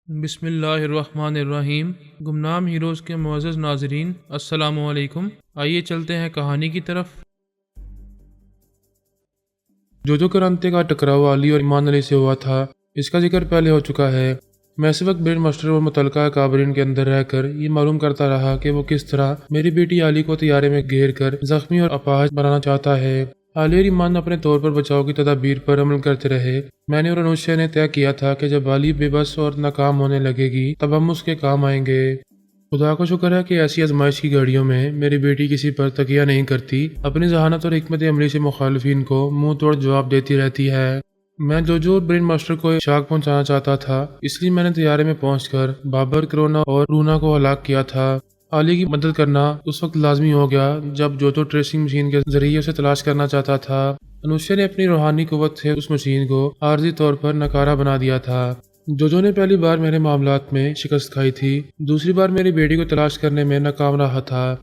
بسم اللہ الرحمن الرحیم۔ گمنام ہیروز کے معزز ناظرین، السلام علیکم۔ آئیے چلتے ہیں کہانی کی طرف۔ جو کرانتے کا ٹکراؤ علی اور ایمان علی سے ہوا تھا، اس کا ذکر پہلے ہو چکا ہے۔ میں اس وقت برین ماسٹر اور متعلقہ کابرین کے اندر رہ کر یہ معلوم کرتا رہا کہ وہ کس طرح میری بیٹی علی کو طیارے میں گھیر کر زخمی اور اپاہج بنانا چاہتا ہے۔ علی اور ایمان اپنے طور پر بچاؤ کی تدابیر پر عمل کرتے رہے۔ میں نے اور انوشیا نے طے کیا تھا کہ جب علی بے بس اور ناکام ہونے لگے گی تب ہم اس کے کام آئیں گے۔ خدا کا شکر ہے کہ ایسی آزمائش کی گھڑیوں میں میری بیٹی کسی پر تکیہ نہیں کرتی، اپنی ذہانت اور حکمت عملی سے مخالفین کو منہ توڑ جواب دیتی رہتی ہے۔ میں جو برین ماسٹر کو شاک پہنچانا چاہتا تھا، اس لیے میں نے طیارے میں پہنچ کر بابر، کرونا اور رونا کو ہلاک کیا تھا۔ علی کی مدد کرنا اس وقت لازمی ہو گیا جب جو ٹریسنگ مشین کے ذریعے اسے تلاش کرنا چاہتا تھا۔ انوشیا نے اپنی روحانی قوت سے اس مشین کو عارضی طور پر ناکارہ بنا دیا تھا۔ جو نے پہلی بار میرے معاملات میں شکست کھائی تھی، دوسری بار میری بیٹی کو تلاش کرنے میں ناکام رہا تھا۔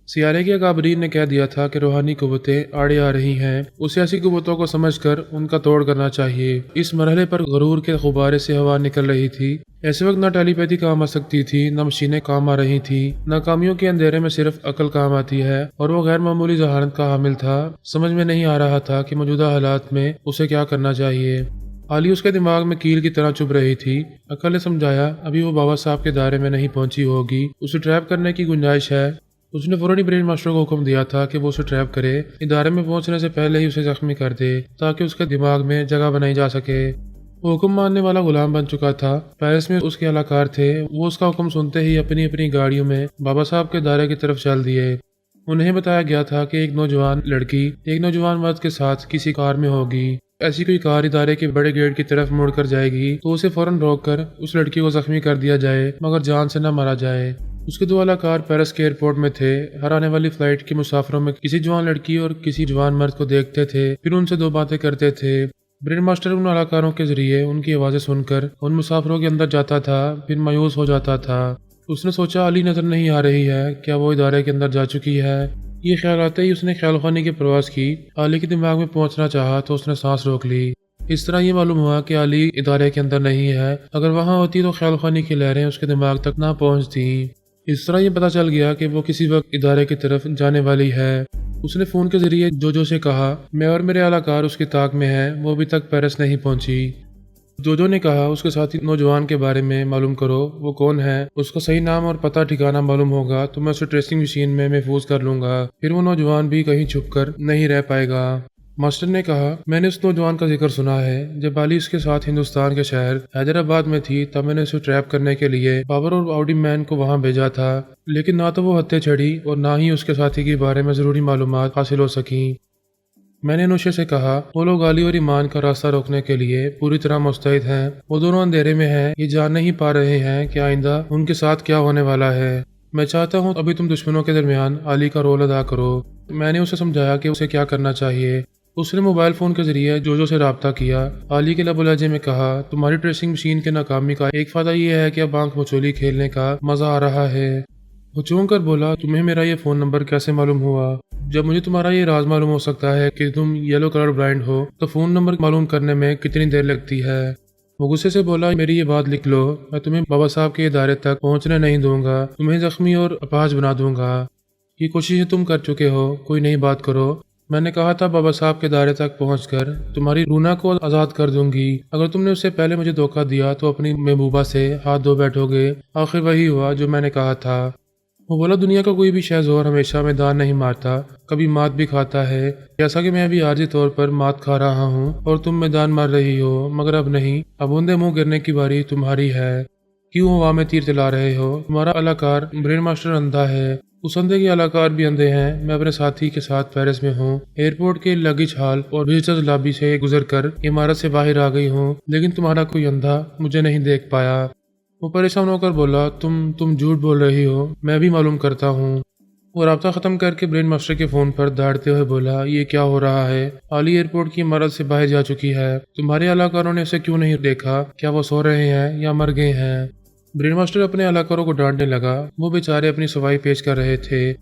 سیارے کے اکابرین نے کہہ دیا تھا کہ روحانی قوتیں آڑے آ رہی ہیں، اسے ایسی قوتوں کو سمجھ کر ان کا توڑ کرنا چاہیے۔ اس مرحلے پر غرور کے غبارے سے ہوا نکل رہی تھی۔ ایسے وقت نہ ٹیلی پیتھی کام آ سکتی تھی، نہ مشینیں کام آ رہی تھیں۔ ناکامیوں کے اندھیرے میں صرف عقل کام آتی ہے، اور وہ غیر معمولی ذہانت کا حامل تھا۔ سمجھ میں نہیں آ رہا تھا کہ موجودہ حالات میں اسے کیا کرنا چاہیے۔ علی اس کے دماغ میں کیل کی طرح چبھ رہی تھی۔ عقل نے سمجھایا ابھی وہ بابا صاحب کے دائرے میں نہیں پہنچی ہوگی، اسے ٹریپ کرنے کی گنجائش ہے۔ اس نے فوراً برین ماسٹر کو حکم دیا تھا کہ وہ اسے ٹریپ کرے، ادارے میں پہنچنے سے پہلے ہی اسے زخمی کر دے تاکہ اس کے دماغ میں جگہ بنائی جا سکے۔ وہ حکم ماننے والا غلام بن چکا تھا۔ پیرس میں اس کے اہلکار تھے، وہ اس کا حکم سنتے ہی اپنی اپنی گاڑیوں میں بابا صاحب کے دائرے کی طرف چل دیے۔ انہیں بتایا گیا تھا کہ ایک نوجوان لڑکی ایک نوجوان مرد کے ساتھ کسی کار میں ہوگی۔ ایسی کوئی کار ادارے کے بڑے گیٹ کی طرف مڑ کر جائے گی تو اسے فوراً روک کر اس لڑکی کو زخمی کر دیا جائے، مگر جان سے نہ مارا جائے۔ اس کے دو اہلکار پیرس کے ایئرپورٹ میں تھے، ہر آنے والی فلائٹ کے مسافروں میں کسی جوان لڑکی اور کسی جوان مرد کو دیکھتے تھے، پھر ان سے دو باتیں کرتے تھے۔ برین ماسٹر ان اہلکاروں کے ذریعے ان کی آوازیں سن کر ان مسافروں کے اندر جاتا تھا، پھر مایوس ہو جاتا تھا۔ اس نے سوچا علی نظر نہیں آ رہی ہے، کیا وہ ادارے کے اندر جا چکی ہے؟ یہ خیال آتے ہی اس نے خیال خوانی کی پرواز کی۔ علی کے دماغ میں پہنچنا چاہا تو اس نے سانس روک لی۔ اس طرح یہ معلوم ہوا کہ علی ادارے کے اندر نہیں ہے، اگر وہاں ہوتی تو خیال خوانی کی لہریں اس کے دماغ تک نہ پہنچتی۔ اس طرح یہ پتہ چل گیا کہ وہ کسی وقت ادارے کی طرف جانے والی ہے۔ اس نے فون کے ذریعے جو سے کہا میں اور میرے اہلکار اس کی طاق میں ہیں، وہ ابھی تک پیرس نہیں پہنچی۔ جو نے کہا اس کے ساتھی نوجوان کے بارے میں معلوم کرو، وہ کون ہے، اس کا صحیح نام اور پتہ ٹھکانہ معلوم ہوگا تو میں اسے ٹریسنگ مشین میں محفوظ کر لوں گا، پھر وہ نوجوان بھی کہیں چھپ کر نہیں رہ پائے گا۔ ماسٹر نے کہا میں نے اس نوجوان کا ذکر سنا ہے، جب علی اس کے ساتھ ہندوستان کے شہر حیدرآباد میں تھی تب میں نے اسے ٹریپ کرنے کے لیے بابر اور آؤڈی مین کو وہاں بھیجا تھا، لیکن نہ تو وہ ہتھے چڑھی اور نہ ہی اس کے ساتھی کے بارے میں ضروری معلومات حاصل ہو سکیں۔ میں نے انوشیا سے کہا وہ لوگ علی اور ایمان کا راستہ روکنے کے لیے پوری طرح مستعد ہیں، وہ دونوں اندھیرے میں ہیں، یہ جان نہیں پا رہے ہیں کہ آئندہ ان کے ساتھ کیا ہونے والا ہے۔ میں چاہتا ہوں ابھی تم دشمنوں کے درمیان علی کا رول ادا کرو۔ میں نے اسے سمجھایا کہ اسے کیا کرنا چاہیے۔ اس نے موبائل فون کے ذریعے جو سے رابطہ کیا۔ علی کے لب و لہجے میں کہا تمہاری ٹریسنگ مشین کے ناکامی کا ایک فائدہ یہ ہے کہ اب آنکھ مچولی کھیلنے کا مزہ آ رہا ہے۔ وہ چونک کر بولا تمہیں میرا یہ فون نمبر کیسے معلوم ہوا؟ جب مجھے تمہارا یہ راز معلوم ہو سکتا ہے کہ تم یلو کلر بلائنڈ ہو تو فون نمبر معلوم کرنے میں کتنی دیر لگتی ہے؟ وہ غصے سے بولا میری یہ بات لکھ لو، میں تمہیں بابا صاحب کے ادارے تک پہنچنے نہیں دوں گا، تمہیں زخمی اور اپاہج بنا دوں گا۔ یہ کوششیں تم کر چکے ہو، کوئی نئی بات کرو۔ میں نے کہا تھا بابا صاحب کے دائرے تک پہنچ کر تمہاری رونا کو آزاد کر دوں گی، اگر تم نے اس سے پہلے مجھے دھوکہ دیا تو اپنی محبوبہ سے ہاتھ دھو بیٹھو گے۔ آخر وہی ہوا جو میں نے کہا تھا۔ وہ بولا دنیا کا کوئی بھی شہ زور ہمیشہ میدان نہیں مارتا، کبھی مات بھی کھاتا ہے، جیسا کہ میں ابھی عارضی طور پر مات کھا رہا ہوں اور تم میدان مار رہی ہو، مگر اب نہیں، اب اوندے منہ گرنے کی باری تمہاری ہے۔ کیوں ہوا میں تیر چلا رہے ہو؟ تمہارا اہلکار برین ماسٹر اندھا ہے، اس اندھے کے اہلکار بھی اندھے ہیں۔ میں اپنے ساتھی کے ساتھ پیرس میں ہوں، ایئرپورٹ کے لگیج ہال اور وزٹرز لابی سے گزر کر عمارت سے باہر آ گئی ہوں، لیکن تمہارا کوئی اندھا مجھے نہیں دیکھ پایا۔ وہ پریشان ہو کر بولا تم جھوٹ بول رہی ہو، میں بھی معلوم کرتا ہوں۔ وہ رابطہ ختم کر کے برین ماسٹر کے فون پر دھاڑتے ہوئے بولا یہ کیا ہو رہا ہے؟ علی ایئرپورٹ کی عمارت سے باہر جا چکی ہے، تمہارے اہلکاروں نے اسے کیوں نہیں دیکھا؟ کیا وہ سو رہے ہیں یا مر گئے ہیں؟ برین ماسٹر اپنے اہلکاروں کو ڈانٹنے لگا، وہ بیچارے اپنی صفائی پیش کر رہے تھے۔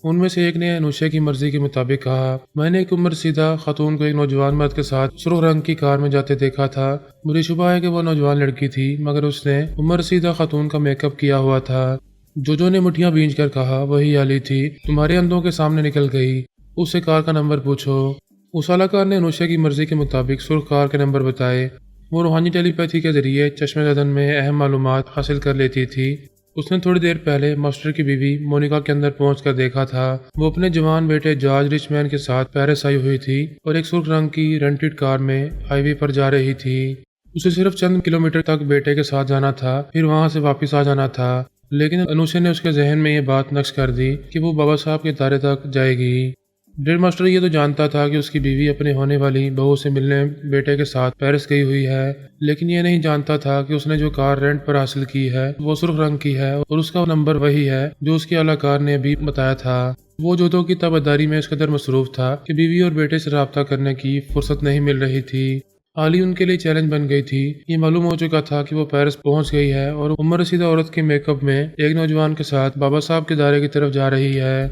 ان میں سے ایک نے انوشا کی مرضی کے مطابق کہا، میں نے ایک عمر سیدھا خاتون کو ایک نوجوان مرد کے ساتھ سرخ رنگ کی کار میں جاتے دیکھا تھا۔ مجھے شبہ ہے کہ وہ نوجوان لڑکی تھی، مگر اس نے عمر سیدھا خاتون کا میک اپ کیا ہوا تھا۔ جو نے مٹھیاں بھینچ کر کہا، وہی علی تھی، تمہارے اندھوں کے سامنے نکل گئی، اس سے کار کا نمبر پوچھو۔ اس اعلی نے انوشا کی مرضی کے مطابق سرخ کار کے نمبر بتائے۔ وہ روحانی ٹیلی پیتھی کے ذریعے چشم زدن میں اہم معلومات حاصل کر لیتی تھی۔ اس نے تھوڑی دیر پہلے ماسٹر کی بیوی مونیکا کے اندر پہنچ کر دیکھا تھا۔ وہ اپنے جوان بیٹے جارج رچ مین کے ساتھ پیرس آئی ہوئی تھی اور ایک سرخ رنگ کی رینٹڈ کار میں ہائی وے پر جا رہی تھی۔ اسے صرف چند کلومیٹر تک بیٹے کے ساتھ جانا تھا، پھر وہاں سے واپس آ جانا تھا، لیکن انوشا نے اس کے ذہن میں یہ بات نقش کر دی کہ وہ بابا صاحب کے ادارے تک جائے گی۔ ڈیل ماسٹر یہ تو جانتا تھا کہ اس کی بیوی اپنے ہونے والی بہو سے ملنے بیٹے کے ساتھ پیرس گئی ہوئی ہے، لیکن یہ نہیں جانتا تھا کہ اس نے جو کار رینٹ پر حاصل کی ہے وہ سرخ رنگ کی ہے اور اس کا نمبر وہی ہے جو اس کی اعلی کار نے ابھی بتایا تھا۔ وہ جودو کی تابعداری میں اس قدر مصروف تھا کہ بیوی اور بیٹے سے رابطہ کرنے کی فرصت نہیں مل رہی تھی۔ علی ان کے لیے چیلنج بن گئی تھی۔ یہ معلوم ہو چکا تھا کہ وہ پیرس پہنچ گئی ہے اور عمر رسیدہ عورت کے میک اپ میں ایک نوجوان کے ساتھ بابا صاحب کے ادارے کی طرف جا رہی ہے۔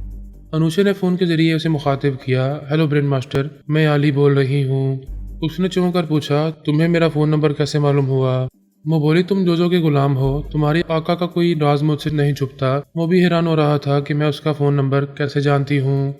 انوشا نے فون کے ذریعے اسے مخاطب کیا، ہیلو برین ماسٹر، میں علی بول رہی ہوں۔ اس نے چونک کر پوچھا، تمہیں میرا فون نمبر کیسے معلوم ہوا؟ وہ بولی، تم جوجو کے غلام ہو، تمہاری آقا کا کوئی راز مجھ سے نہیں چھپتا۔ وہ بھی حیران ہو رہا تھا کہ میں اس کا فون نمبر کیسے جانتی ہوں۔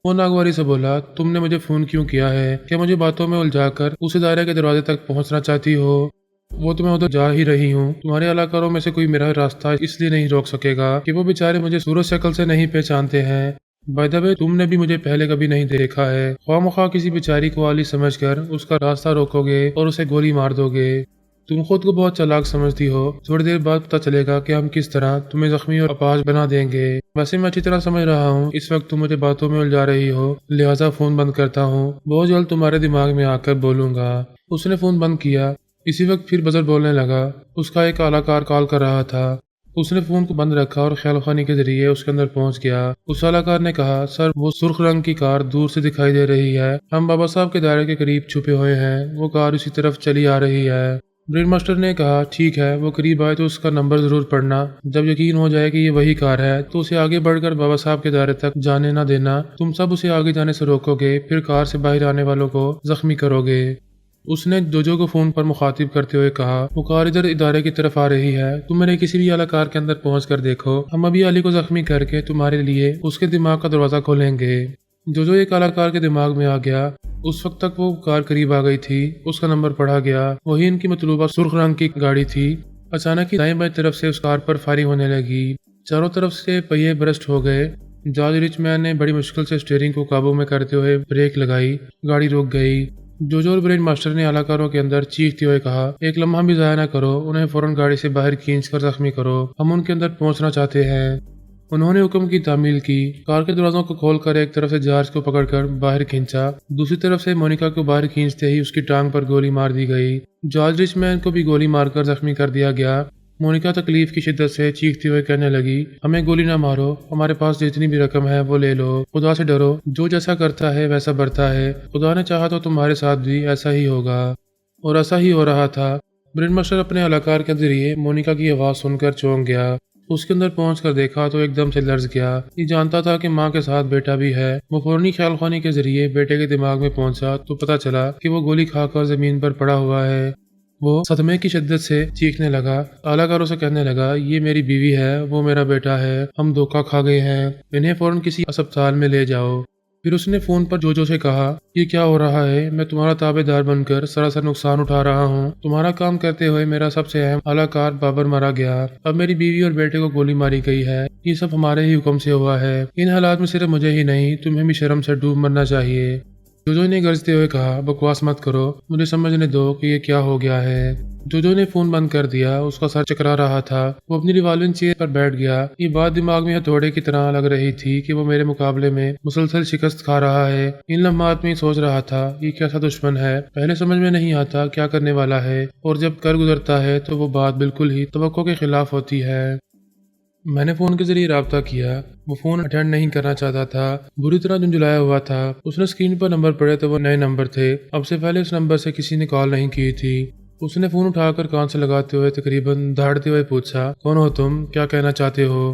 وہ ناگواری سے بولا، تم نے مجھے فون کیوں کیا ہے؟ کیا مجھے باتوں میں الجھا کر اس ادارے کے دروازے تک پہنچنا چاہتی ہو؟ وہ تو میں ادھر جا ہی رہی ہوں، تمہارے علاقاروں میں سے کوئی میرا راستہ اس لیے نہیں روک سکے گا کہ وہ بیچارے مجھے صورت شکل سے نہیں پہچانتے ہیں۔ بائی دا وے، تم نے بھی مجھے پہلے کبھی نہیں دیکھا ہے۔ خواہ مخواہ کسی بیچاری کو علی سمجھ کر اس کا راستہ روکو گے اور اسے گولی مار دو گے۔ تم خود کو بہت چالاک سمجھتی ہو، تھوڑی دیر بعد پتہ چلے گا کہ ہم کس طرح تمہیں زخمی اور اپاہج بنا دیں گے۔ ویسے میں اچھی طرح سمجھ رہا ہوں اس وقت تم مجھے باتوں میں الجھا رہی ہو، لہٰذا فون بند کرتا ہوں، بہت جلد تمہارے دماغ میں آ کر بولوں گا۔ اس نے فون بند کیا۔ اسی وقت پھر بزر بولنے لگا۔ اس کا ایک اعلی کار کال کر رہا تھا۔ اس نے فون کو بند رکھا اور خیال خانی کے ذریعے اس کے اندر پہنچ گیا۔ اس اعلی کار نے کہا، سر وہ سرخ رنگ کی کار دور سے دکھائی دے رہی ہے، ہم بابا صاحب کے دائرے کے قریب چھپے ہوئے ہیں، وہ کار اسی طرف چلی آ رہی ہے۔ برین ماسٹر نے کہا، ٹھیک ہے، وہ قریب آئے تو اس کا نمبر ضرور پڑھنا، جب یقین ہو جائے کہ یہ وہی کار ہے تو اسے آگے بڑھ کر بابا صاحب کے دائرے تک جانے نہ دینا، تم سب اسے آگے جانے سے روکو گے، پھر کار سے باہر آنے والوں کو زخمی کرو گے۔ اس نے جوجو کو فون پر مخاطب کرتے ہوئے کہا، وہ کار ادھر ادارے کی طرف آ رہی ہے، تم میرے کسی بھی اعلی کار کے اندر پہنچ کر دیکھو، ہم ابھی علی کو زخمی کر کے تمہارے لیے اس کے دماغ کا دروازہ کھولیں گے۔ جوجو ایک اعلی کار کے دماغ میں آ گیا۔ اس وقت تک وہ کار قریب آ گئی تھی، اس کا نمبر پڑھا گیا، وہی ان کی مطلوبہ سرخ رنگ کی گاڑی تھی۔ اچانک ہی دائیں بائیں طرف سے اس کار پر فائرنگ ہونے لگی، چاروں طرف سے پہیے برسٹ ہو گئے۔ جارج رچ مین نے بڑی مشکل سے اسٹیئرنگ کو قابو میں کرتے ہوئے بریک لگائی، گاڑی رک گئی۔ جوجو اور برین ماسٹر نے اعلی کاروں کے اندر چیختے ہوئے کہا، ایک لمحہ بھی ضائع نہ کرو، انہیں فوراً گاڑی سے باہر کھینچ کر زخمی کرو، ہم ان کے اندر پہنچنا چاہتے ہیں۔ انہوں نے حکم کی تعمیل کی، کار کے دروازوں کو کھول کر ایک طرف سے جارج کو پکڑ کر باہر کھینچا، دوسری طرف سے مونیکا کو باہر کھینچتے ہی اس کی ٹانگ پر گولی مار دی گئی۔ جارج رچ مین کو بھی گولی مار کر زخمی کر دیا گیا۔ مونیکا تکلیف کی شدت سے چیختے ہوئے کہنے لگی، ہمیں گولی نہ مارو، ہمارے پاس جتنی بھی رقم ہے وہ لے لو، خدا سے ڈرو، جو جیسا کرتا ہے ویسا برتا ہے، خدا نے چاہا تو تمہارے ساتھ بھی ایسا ہی ہوگا۔ اور ایسا ہی ہو رہا تھا۔ برین ماسٹر اپنے اعلی کار کے ذریعے مونیکا کی آواز سن کر چونک گیا۔ اس کے اندر پہنچ کر دیکھا تو ایک دم سے لرز گیا۔ یہ جانتا تھا کہ ماں کے ساتھ بیٹا بھی ہے۔ وہ فوری خیال خوانی کے ذریعے بیٹے کے دماغ میں پہنچا تو پتہ چلا کہ وہ گولی کھا کر زمین پر پڑا ہوا ہے۔ وہ صدمے کی شدت سے چیخنے لگا، اعلی کاروں سے کہنے لگا، یہ میری بیوی ہے، وہ میرا بیٹا ہے، ہم دھوکہ کھا گئے ہیں، انہیں فوراً کسی اسپتال میں لے جاؤ۔ پھر اس نے فون پر جوجو سے کہا، یہ کیا ہو رہا ہے؟ میں تمہارا تابع دار بن کر سراسر نقصان اٹھا رہا ہوں، تمہارا کام کرتے ہوئے میرا سب سے اہم اعلی کار بابر مارا گیا، اب میری بیوی اور بیٹے کو گولی ماری گئی ہے، یہ سب ہمارے ہی حکم سے ہوا ہے، ان حالات میں صرف مجھے ہی نہیں تمہیں بھی شرم سے ڈوب مرنا چاہیے۔ جوجو نے گرجتے ہوئے کہا، بکواس مت کرو، مجھے سمجھنے دو کہ یہ کیا ہو گیا ہے۔ جوجو نے فون بند کر دیا، اس کا سر چکرا رہا تھا، وہ اپنی ریوالونگ چیئر پر بیٹھ گیا۔ یہ بات دماغ میں ہتھوڑے کی طرح لگ رہی تھی کہ وہ میرے مقابلے میں مسلسل شکست کھا رہا ہے۔ ان لمحات میں سوچ رہا تھا، یہ کیسا دشمن ہے، پہلے سمجھ میں نہیں آتا کیا کرنے والا ہے، اور جب کر گزرتا ہے تو وہ بات بالکل ہی توقع کے خلاف ہوتی ہے۔ میں نے فون کے ذریعے رابطہ کیا، وہ فون اٹینڈ نہیں کرنا چاہتا تھا، بری طرح جھنجھلایا ہوا تھا۔ اس نے اسکرین پر نمبر پڑھے تو وہ نئے نمبر تھے، اب سے پہلے اس نمبر سے کسی نے کال نہیں کی تھی۔ اس نے فون اٹھا کر کان سے لگاتے ہوئے تقریباً دھاڑتے ہوئے پوچھا، کون ہو تم، کیا کہنا چاہتے ہو؟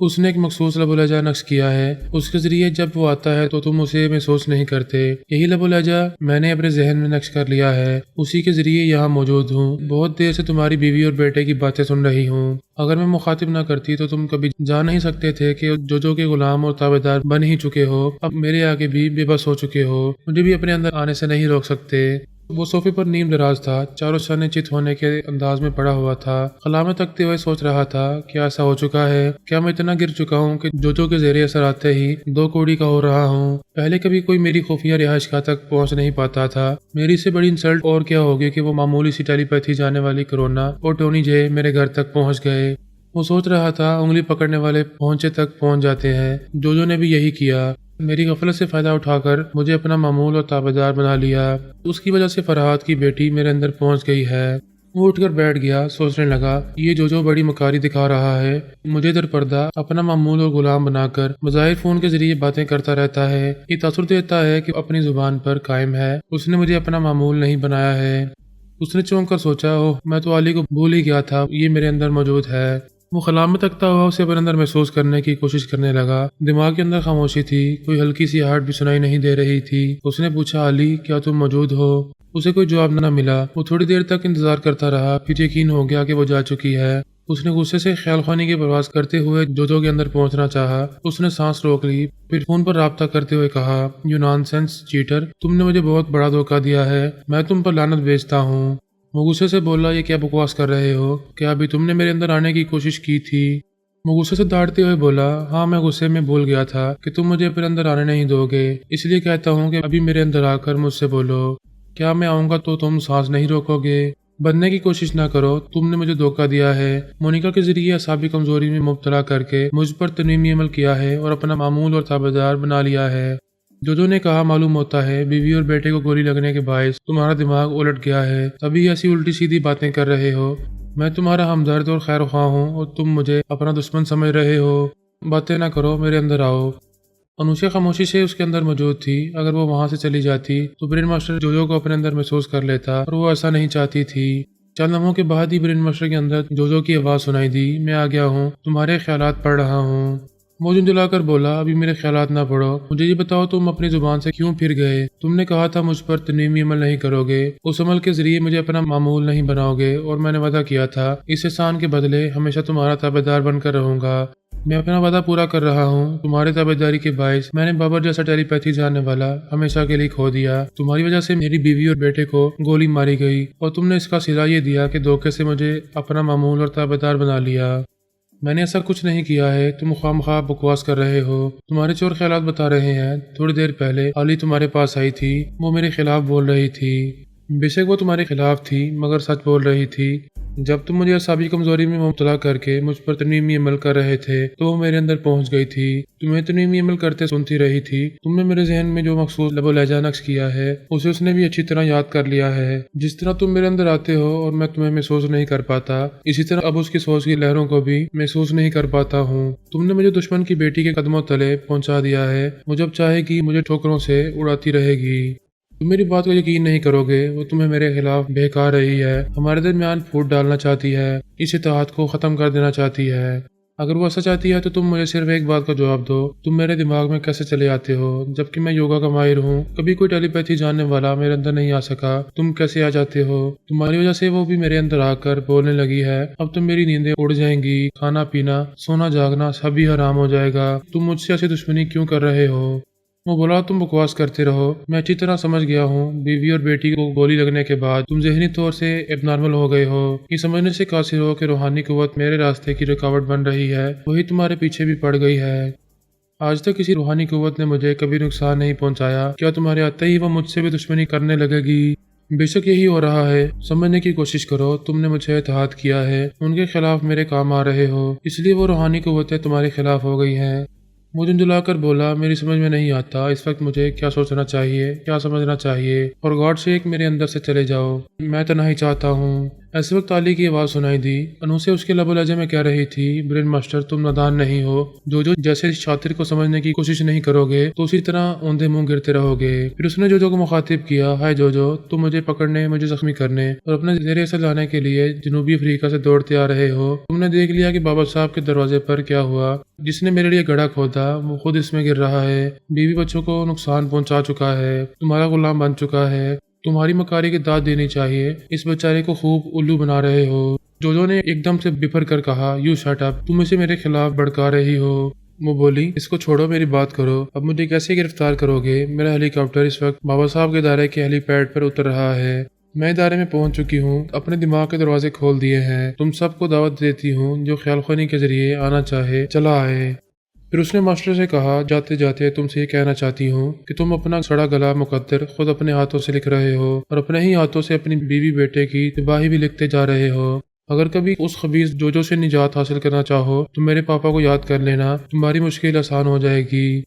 اس نے ایک مخصوص لب و لہجہ نقش کیا ہے، اس کے ذریعے جب وہ آتا ہے تو تم اسے محسوس نہیں کرتے۔ یہی لب و لہجہ میں نے اپنے ذہن میں نقش کر لیا ہے، اسی کے ذریعے یہاں موجود ہوں۔ بہت دیر سے تمہاری بیوی اور بیٹے کی باتیں سن رہی ہوں۔ اگر میں مخاطب نہ کرتی تو تم کبھی جان نہیں سکتے تھے کہ جو کے غلام اور تابع دار بن ہی چکے ہو، اب میرے آگے بھی بے بس ہو چکے ہو، مجھے بھی اپنے اندر آنے سے نہیں روک سکتے۔ وہ صوفے پر نیم دراز تھا، چاروں شانے چت ہونے کے انداز میں پڑا ہوا تھا۔ خلا میں تکتے ہوئے سوچ رہا تھا، کیا ایسا ہو چکا ہے؟ کیا میں اتنا گر چکا ہوں کہ جو کے زیر اثر آتے ہی دو کوڑی کا ہو رہا ہوں؟ پہلے کبھی کوئی میری خفیہ رہائش گاہ تک پہنچ نہیں پاتا تھا۔ میری سے بڑی انسلٹ اور کیا ہوگی کہ وہ معمولی سی ٹیلی پیتھی جانے والی کرونا اور ٹونی جے میرے گھر تک پہنچ گئے۔ وہ سوچ رہا تھا، انگلی پکڑنے والے پہنچے تک پہنچ جاتے ہیں۔ جو نے بھی یہی کیا، میری غفلت سے فائدہ اٹھا کر مجھے اپنا معمول اور تابع دار بنا لیا۔ اس کی وجہ سے فرحات کی بیٹی میرے اندر پہنچ گئی ہے۔ وہ اٹھ کر بیٹھ گیا، سوچنے لگا، یہ جو بڑی مکاری دکھا رہا ہے، مجھے در پردہ اپنا معمول اور غلام بنا کر بظاہر فون کے ذریعے باتیں کرتا رہتا ہے۔ یہ تاثر دیتا ہے کہ اپنی زبان پر قائم ہے، اس نے مجھے اپنا معمول نہیں بنایا ہے۔ اس نے چونک کر سوچا، اوہ میں تو علی کو بھول ہی گیا تھا، یہ میرے اندر موجود ہے۔ وہ خلا میں تکتا ہوا اسے اپنے اندر محسوس کرنے کی کوشش کرنے لگا۔ دماغ کے اندر خاموشی تھی، کوئی ہلکی سی آہٹ بھی سنائی نہیں دے رہی تھی۔ اس نے پوچھا، علی کیا تم موجود ہو؟ اسے کوئی جواب نہ ملا۔ وہ تھوڑی دیر تک انتظار کرتا رہا، پھر یقین ہو گیا کہ وہ جا چکی ہے۔ اس نے غصے سے خیال خوانی کی پرواز کرتے ہوئے جو کے اندر پہنچنا چاہا۔ اس نے سانس روک لی، پھر فون پر رابطہ کرتے ہوئے کہا، یو نان سینس چیٹر، تم نے مجھے بہت بڑا دھوکہ دیا ہے، میں تم پر لعنت بھیجتا ہوں۔ وہ غصے سے بولا، یہ کیا بکواس کر رہے ہو؟ کیا ابھی تم نے میرے اندر آنے کی کوشش کی تھی؟ وہ غصے سے داڑتے ہوئے بولا، ہاں میں غصے میں بھول گیا تھا کہ تم مجھے اپنے اندر آنے نہیں دو گے، اس لیے کہتا ہوں کہ ابھی میرے اندر آ کر مجھ سے بولو۔ کیا میں آؤں گا تو تم سانس نہیں روکو گے؟ بننے کی کوشش نہ کرو، تم نے مجھے دھوکہ دیا ہے۔ مونیکا کے ذریعے اعصابی کمزوری میں مبتلا کر کے مجھ پر تنویمی عمل کیا ہے اور اپنا معمول اور تابع دار بنا لیا ہے۔ جو نے کہا، معلوم ہوتا ہے بیوی اور بیٹے کو گولی لگنے کے باعث تمہارا دماغ الٹ گیا ہے، تبھی ایسی الٹی سیدھی باتیں کر رہے ہو۔ میں تمہارا ہمدرد اور خیر خواہ ہوں اور تم مجھے اپنا دشمن سمجھ رہے ہو۔ باتیں نہ کرو، میرے اندر آؤ۔ انوشا خاموشی سے اس کے اندر موجود تھی۔ اگر وہ وہاں سے چلی جاتی تو برین ماسٹر جو کو اپنے اندر محسوس کر لیتا، اور وہ ایسا نہیں چاہتی تھی۔ چند لمحوں کے بعد ہی برین ماسٹر کے اندر جو کی آواز سنائی دی، میں آ گیا ہوں، تمہارے خیالات پڑھ رہا ہوں۔ وہ جھنجھلا کر بولا، ابھی میرے خیالات نہ پڑھو، مجھے یہ بتاؤ تم اپنی زبان سے کیوں پھر گئے؟ تم نے کہا تھا مجھ پر تنویمی عمل نہیں کرو گے، اس عمل کے ذریعے مجھے اپنا معمول نہیں بناؤ گے، اور میں نے وعدہ کیا تھا اس احسان کے بدلے ہمیشہ تمہارا تابع دار بن کر رہوں گا۔ میں اپنا وعدہ پورا کر رہا ہوں۔ تمہارے تابع داری کے باعث میں نے بابر جیسا ٹیلی پیتھی جاننے والا ہمیشہ کے لیے کھو دیا۔ تمہاری وجہ سے میری بیوی اور بیٹے کو گولی ماری گئی، اور تم نے اس کا سلا یہ دیا کہ دھوکے سے مجھے اپنا معمول اور تابع دار بنا لیا۔ میں نے ایسا کچھ نہیں کیا ہے، تم خواہ بکواس کر رہے ہو، تمہارے چور خیالات بتا رہے ہیں۔ تھوڑی دیر پہلے علی تمہارے پاس آئی تھی، وہ میرے خلاف بول رہی تھی۔ بے شک وہ تمہارے خلاف تھی، مگر سچ بول رہی تھی۔ جب تم مجھے اعصابی کمزوری میں مبتلا کر کے مجھ پر تنویمی عمل کر رہے تھے تو وہ میرے اندر پہنچ گئی تھی، تمہیں تنویمی عمل کرتے سنتی رہی تھی۔ تم نے میرے ذہن میں جو مخصوص لب و لہجہ نقش کیا ہے اسے اس نے بھی اچھی طرح یاد کر لیا ہے۔ جس طرح تم میرے اندر آتے ہو اور میں تمہیں محسوس نہیں کر پاتا، اسی طرح اب اس کی سوچ کی لہروں کو بھی محسوس نہیں کر پاتا ہوں۔ تم نے مجھے دشمن کی بیٹی کے قدموں تلے پہنچا دیا ہے، وہ جب چاہے گی مجھے ٹھوکروں سے اڑاتی رہے گی۔ تم میری بات کو یقین نہیں کرو گے، وہ تمہیں میرے خلاف بہکا رہی ہے، ہمارے درمیان پھوٹ ڈالنا چاہتی ہے، اس اتحاد کو ختم کر دینا چاہتی ہے۔ اگر وہ ایسا چاہتی ہے تو تم مجھے صرف ایک بات کا جواب دو، تم میرے دماغ میں کیسے چلے آتے ہو جبکہ میں یوگا کا ماہر ہوں؟ کبھی کوئی ٹیلی پیتھی جاننے والا میرے اندر نہیں آ سکا، تم کیسے آ جاتے ہو؟ تمہاری وجہ سے وہ بھی میرے اندر آ کر بولنے لگی ہے، اب تو میری نیندیں اڑ جائیں گی، کھانا پینا سونا جاگنا سب ہی حرام ہو جائے گا، تم مجھ سے ایسی دشمنی کیوں کر رہے ہو؟ وہ بولا، تم بکواس کرتے رہو، میں اچھی طرح سمجھ گیا ہوں، بیوی اور بیٹی کو گولی لگنے کے بعد تم ذہنی طور سے ایب نارمل ہو گئے ہو، یہ سمجھنے سے قاصر ہو کہ روحانی قوت میرے راستے کی رکاوٹ بن رہی ہے، وہی تمہارے پیچھے بھی پڑ گئی ہے۔ آج تک کسی روحانی قوت نے مجھے کبھی نقصان نہیں پہنچایا، کیا تمہارے آتے ہی وہ مجھ سے بھی دشمنی کرنے لگے گی؟ بے شک یہی ہو رہا ہے، سمجھنے کی کوشش کرو، تم نے مجھے اتحاد کیا ہے، ان کے خلاف میرے کام آ رہے ہو، اس لیے وہ روحانی قوتیں تمہارے خلاف ہو گئی ہیں۔ وہ جھنجھلا کر بولا، میری سمجھ میں نہیں آتا اس وقت مجھے کیا سوچنا چاہیے، کیا سمجھنا چاہیے، اور گاڈ سے ایک میرے اندر سے چلے جاؤ، میں تنہائی چاہتا ہوں۔ ایسے وقت علی کی آواز سنائی دی۔ انوسے اس کے لب و لہجے میں کہہ رہی تھی، برین ماسٹر تم نادان نہیں ہو، جو جیسے شاطر کو سمجھنے کی کوشش نہیں کرو گے تو اسی طرح اوندھے منہ گرتے رہو گے۔ پھر اس نے جو کو مخاطب کیا، ہائے جو تم مجھے پکڑنے، مجھے زخمی کرنے اور اپنے زیر اثر لانے کے لیے جنوبی افریقہ سے دوڑتے آ رہے ہو۔ تم نے دیکھ لیا کہ بابا صاحب کے دروازے پر کیا ہوا۔ جس نے میرے لیے گڑھا کھودا وہ خود اس میں گر رہا ہے، بیوی بچوں کو نقصان پہنچا چکا ہے، تمہارا غلام بن چکا ہے، تمہاری مکاری کی داد دینی چاہیے، اس بیچارے کو خوب الو بنا رہے ہو۔ جو نے ایک دم سے بفر کر کہا، یو شٹ اپ، تم اسے میرے خلاف بھڑکا رہی ہو۔ وہ بولی، اس کو چھوڑو، میری بات کرو، اب مجھے کیسے گرفتار کرو گے؟ میرا ہیلی کاپٹر اس وقت بابا صاحب کے ادارے کے ہیلی پیڈ پر اتر رہا ہے، میں ادارے میں پہنچ چکی ہوں، اپنے دماغ کے دروازے کھول دیے ہیں، تم سب کو دعوت دیتی ہوں جو خیال خوانی کے ذریعے آنا چاہے چلا آئے۔ پھر اس نے ماسٹر سے کہا، جاتے جاتے تم سے یہ کہنا چاہتی ہوں کہ تم اپنا سڑا گلا مقدر خود اپنے ہاتھوں سے لکھ رہے ہو اور اپنے ہی ہاتھوں سے اپنی بیوی بیٹے کی تباہی بھی لکھتے جا رہے ہو۔ اگر کبھی اس خبیث جو سے نجات حاصل کرنا چاہو تو میرے پاپا کو یاد کر لینا، تمہاری مشکل آسان ہو جائے گی۔